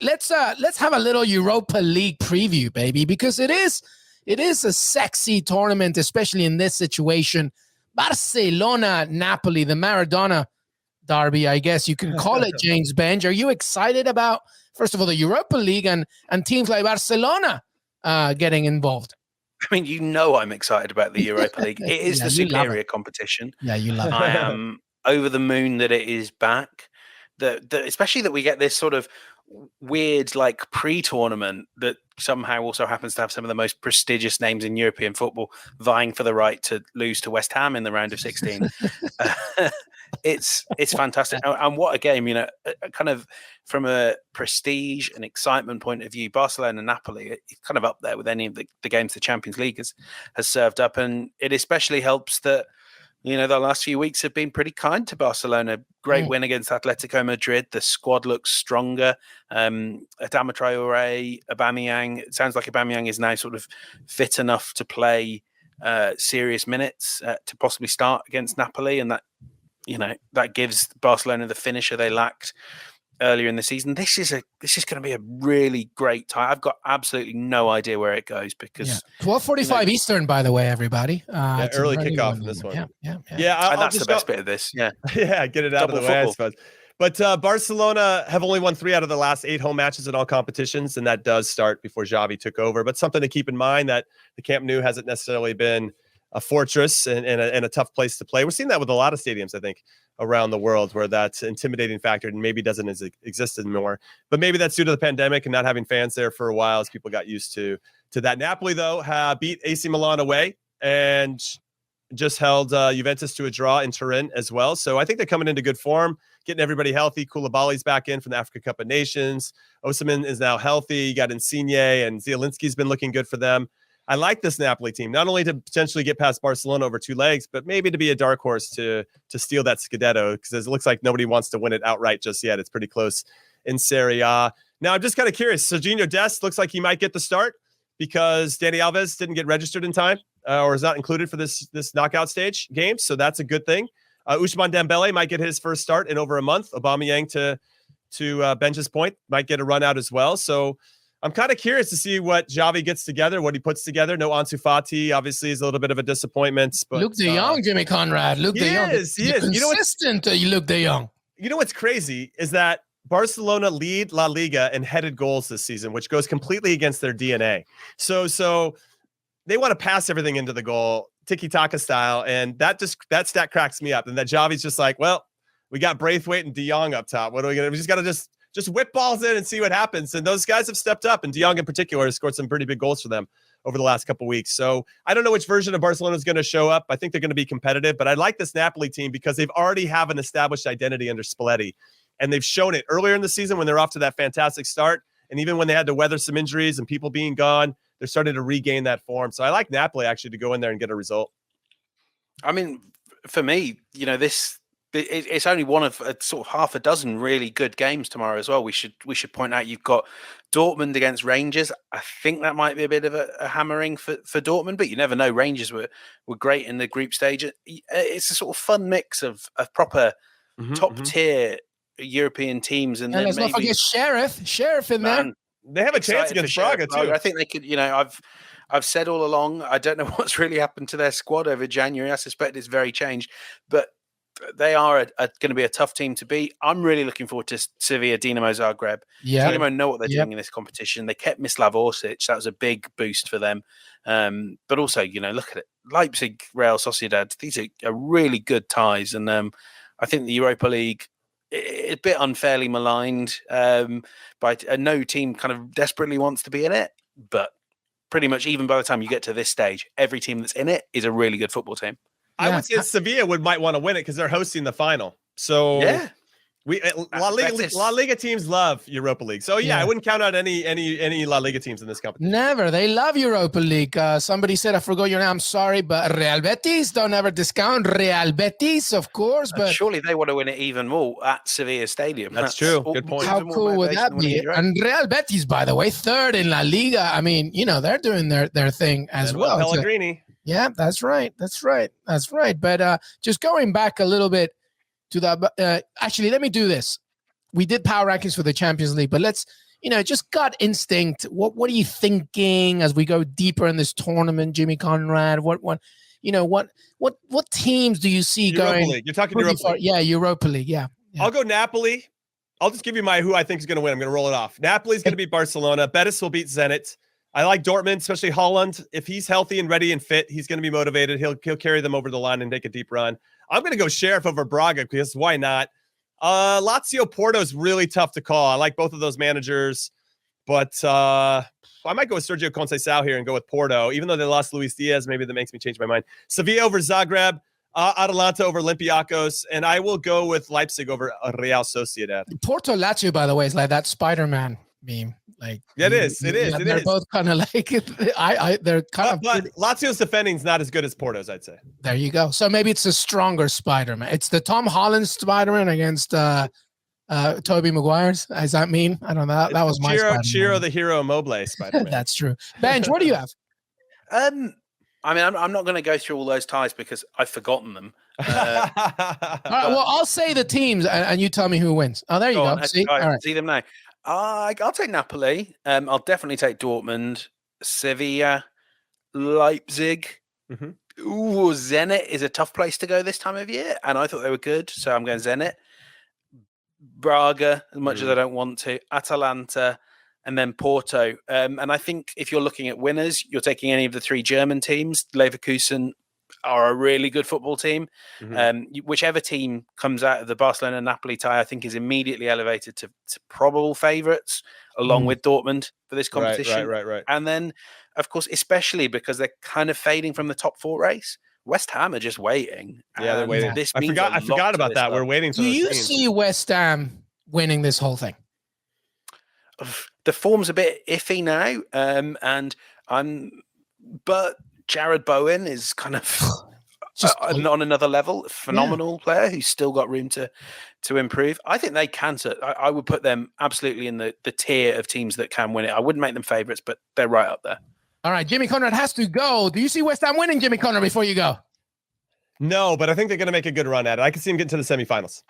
let's have a little Europa League preview, baby, because it is a sexy tournament, especially in this situation. Barcelona, Napoli, the Maradona derby, I guess you can call it. James Benge, are you excited about, first of all, the Europa League and teams like Barcelona getting involved? I mean, I'm excited about the Europa League. It is the superior competition. Yeah, you love it. I am over the moon that it is back. Especially that we get this sort of weird, like, pre-tournament that somehow also happens to have some of the most prestigious names in European football vying for the right to lose to West Ham in the round of 16. It's fantastic. And what a game, kind of from a prestige and excitement point of view. Barcelona and Napoli, it's kind of up there with any of the games the Champions League has served up. And it especially helps that, the last few weeks have been pretty kind to Barcelona. Great win against Atletico Madrid. The squad looks stronger. Adama Traoré, Aubameyang. It sounds like Aubameyang is now sort of fit enough to play serious minutes to possibly start against Napoli. And that, that gives Barcelona the finisher they lacked earlier in the season. This is going to be a really great time. I've got absolutely no idea where it goes because 12:45 Eastern, by the way, everybody. Early kickoff in this one. Yeah. And that's the best bit of this. Yeah, get it out of the way, I suppose. But Barcelona have only won 3 out of the last 8 home matches in all competitions, and that does start before Xavi took over. But something to keep in mind that the Camp Nou hasn't necessarily been a fortress and a tough place to play. We're seeing that with a lot of stadiums, I think, around the world, where that's intimidating factor and maybe doesn't exist anymore. But maybe that's due to the pandemic and not having fans there for a while as people got used to that. Napoli, though, beat AC Milan away and just held Juventus to a draw in Turin as well. So I think they're coming into good form, getting everybody healthy. Koulibaly's back in from the Africa Cup of Nations. Osimhen is now healthy. You got Insigne, and Zielinski's been looking good for them. I like this Napoli team, not only to potentially get past Barcelona over 2 legs, but maybe to be a dark horse to steal that Scudetto, because it looks like nobody wants to win it outright just yet. It's pretty close in Serie A. Now, I'm just kind of curious. Serginho Dest looks like he might get the start because Dani Alves didn't get registered in time or is not included for this knockout stage game, so that's a good thing. Ousmane Dembele might get his first start in over a month. Aubameyang, to Benja's point, might get a run out as well. So I'm kind of curious to see what Xavi gets together, what he puts together. No Ansu Fati, obviously, is a little bit of a disappointment. But Luke de Jong, Jimmy Conrad. Luke de Jong. He is. Consistent, Luke de Jong. You know what's crazy is that Barcelona lead La Liga in headed goals this season, which goes completely against their DNA. So they want to pass everything into the goal, tiki-taka style, and that stat cracks me up. And that Xavi's just like, well, we got Braithwaite and de Jong up top. What are we going to? We just got to just whip balls in and see what happens. And those guys have stepped up, and de Jong in particular has scored some pretty big goals for them over the last couple of weeks. So I don't know which version of Barcelona is going to show up. I think they're going to be competitive, but I like this Napoli team because they've already have an established identity under Spalletti, and they've shown it earlier in the season when they're off to that fantastic start. And even when they had to weather some injuries and people being gone, they're starting to regain that form. So I like Napoli actually to go in there and get a result. I mean, for me, it's only one of sort of half a dozen really good games tomorrow as well. We should point out you've got Dortmund against Rangers. I think that might be a bit of a hammering for Dortmund, but you never know. Rangers were great in the group stage. It's a sort of fun mix of proper top tier European teams, and then let's not forget Sheriff in there. They have a chance against Braga too. I think they could. I've said all along, I don't know what's really happened to their squad over January. I suspect it's very changed, but they are going to be a tough team to beat. I'm really looking forward to Sevilla, Dinamo Zagreb. Yeah. Dinamo know what they're doing in this competition. They kept Mislav Orsic. That was a big boost for them. But also, look at it. Leipzig, Real Sociedad, these are really good ties. And I think the Europa League is a bit unfairly maligned. But no team kind of desperately wants to be in it. But pretty much even by the time you get to this stage, every team that's in it is a really good football team. I would say Sevilla might want to win it because they're hosting the final. So La Liga teams love Europa League. So I wouldn't count out any La Liga teams in this competition. Never. They love Europa League. Somebody said I forgot your name. I'm sorry, but Real Betis, don't ever discount Real Betis, of course. But surely they want to win it even more at Sevilla Stadium. That's true. Good point. How cool would that be? And Real Betis, by the way, third in La Liga. I mean, they're doing their thing as well. Pellegrini. Yeah, that's right. But just going back a little bit to that. Actually, let me do this. We did power rankings for the Champions League, but let's just gut instinct. What are you thinking as we go deeper in this tournament, Jimmy Conrad? What teams do you see Europa going? League. You're talking Europa League. Yeah, Europa League. Yeah. I'll go Napoli. I'll just give you who I think is going to win. I'm going to roll it off. Napoli's going to beat Barcelona. Betis will beat Zenit. I like Dortmund, especially Haaland. If he's healthy and ready and fit, he's going to be motivated. He'll carry them over the line and take a deep run. I'm going to go Sheriff over Braga because why not? Lazio Porto is really tough to call. I like both of those managers, but I might go with Sergio Conceição here and go with Porto. Even though they lost Luis Diaz, maybe that makes me change my mind. Sevilla over Zagreb, Atalanta over Olympiacos, and I will go with Leipzig over Real Sociedad. Porto Lazio, by the way, is like that Spider-Man meme. Like it is. They're both kind of like they're kind of. But Lazio's defending is not as good as Porto's, I'd say. There you go. So maybe it's a stronger Spider-Man. It's the Tom Holland Spider-Man against Tobey Maguire's. Does that mean? I don't know. That was my Chiro the Hero Immobile Spider-Man. That's true. Benj, what do you have? I mean, I'm not going to go through all those ties because I've forgotten them. All right, well, I'll say the teams and you tell me who wins. Oh, there you go. See? All right. See them now. I'll take Napoli. I'll definitely take Dortmund, Sevilla, Leipzig. Mm-hmm. Ooh, Zenit is a tough place to go this time of year, and I thought they were good, so I'm going Zenit. Braga, as much as I don't want to, Atalanta, and then Porto. And I think if you're looking at winners, you're taking any of the three German teams. Leverkusen are a really good football team. Mm-hmm. Whichever team comes out of the Barcelona-Napoli tie, I think is immediately elevated to probable favourites, along with Dortmund for this competition. Right. And then, of course, especially because they're kind of fading from the top four race, West Ham are just waiting. Yeah, they're waiting. I forgot about that. We're waiting for Do you see West Ham winning this whole thing? The form's a bit iffy now, but Jared Bowen is kind of on another level, phenomenal player who's still got room to improve. I think they can. I would put them absolutely in the tier of teams that can win it. I wouldn't make them favourites, but they're right up there. All right, Jimmy Conrad has to go. Do you see West Ham winning, Jimmy Conrad, before you go? No, but I think they're going to make a good run at it. I can see them getting to the semifinals.